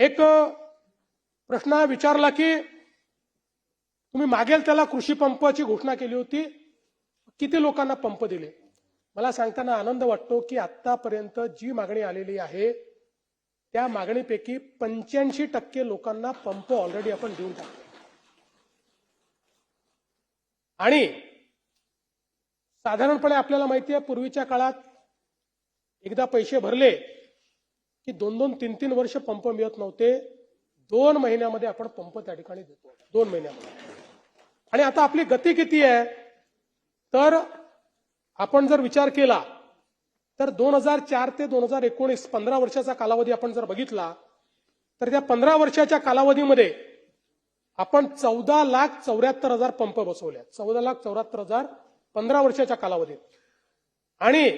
एक प्रश्न विचारला की तुम्ही मागेल त्याला कृषी पंपाची घोषणा केली होती, किती लोकांना पंप दिले? मला सांगताना आनंद वाटतो की आतापर्यंत जी मागणी आलेली आहे त्या मागणीपैकी 85% लोकांना पंप ऑलरेडी आपण देऊन टाकले. आणि साधारणपणे आपल्याला माहिती आहे, पूर्वीच्या काळात एकदा पैसे भरले की 2-2, 3-3 वर्ष पंप मिळत नव्हते. 2 महिन्यामध्ये आपण पंप त्या ठिकाणी देतो, 2 महिन्यामध्ये. आणि आता आपली गती किती आहे? तर आपण जर विचार केला तर 2004 ते 2019 15 वर्षाचा कालावधी आपण जर बघितला तर त्या 15 वर्षाच्या कालावधीमध्ये आपण 14,74,000 पंप बसवले. 14,74,000 15 वर्षाच्या कालावधीत. आणि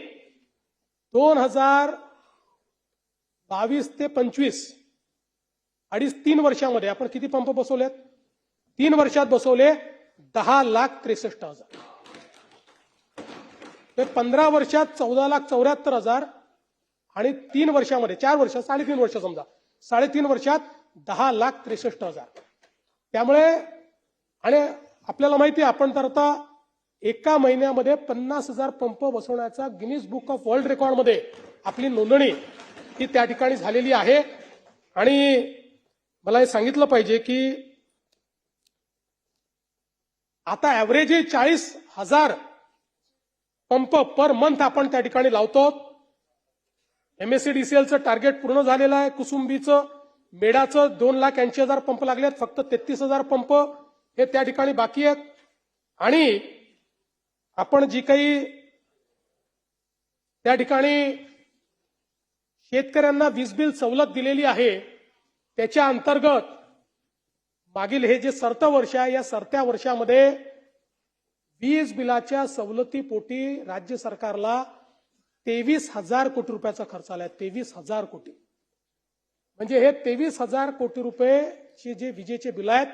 2022 ते 25 3 वर्षामध्ये आपण किती पंप बसवलेत? 3 वर्षात बसवले 10,63,000. ते 15 वर्षात 14,74,000 आणि 3 वर्षामध्ये 4 वर्षात 3.5 वर्ष समजा, 3.5 वर्षात 10,63,000. त्यामुळे आणि आपल्याला माहिती आहे, आपण तर आता एका महिन्यामध्ये 50,000 पंप बसवण्याचा गिनीज बुक ऑफ वर्ल्ड रेकॉर्डमध्ये आपली नोंदणी ही त्या ठिकाणी झालेली आहे. आणि मला हे सांगितलं पाहिजे की आता ऍव्हरेज 40,000 पंप पर मंथ आपण त्या ठिकाणी लावतो. MSEDCLचं टार्गेट पूर्ण झालेलं आहे. कुसुंबीचं, मेडाचं 2,80,000 पंप लागलेत. फक्त 33,000 पंप हे त्या ठिकाणी बाकी आहेत. आणि आपण जी काही त्या ठिकाणी शेतकऱ्यांना वीज बिल सवलत दिलेली आहे त्याच्या अंतर्गत मागील हे जे सरतं वर्ष आहे, या सरत्या वर्षामध्ये वीज बिलाच्या सवलतीपोटी राज्य सरकारला 23,000 कोटी रुपयाचा खर्च आलाय. 23,000 कोटी. म्हणजे हे 23,000 कोटी रुपयेचे जे विजेचे बिल आहेत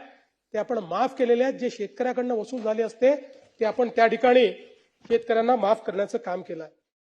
ते आपण माफ केलेले आहेत. जे शेतकऱ्याकडनं वसूल झाले असते ते आपण त्या ठिकाणी शेतकऱ्यांना माफ करण्याचं काम केलं आहे.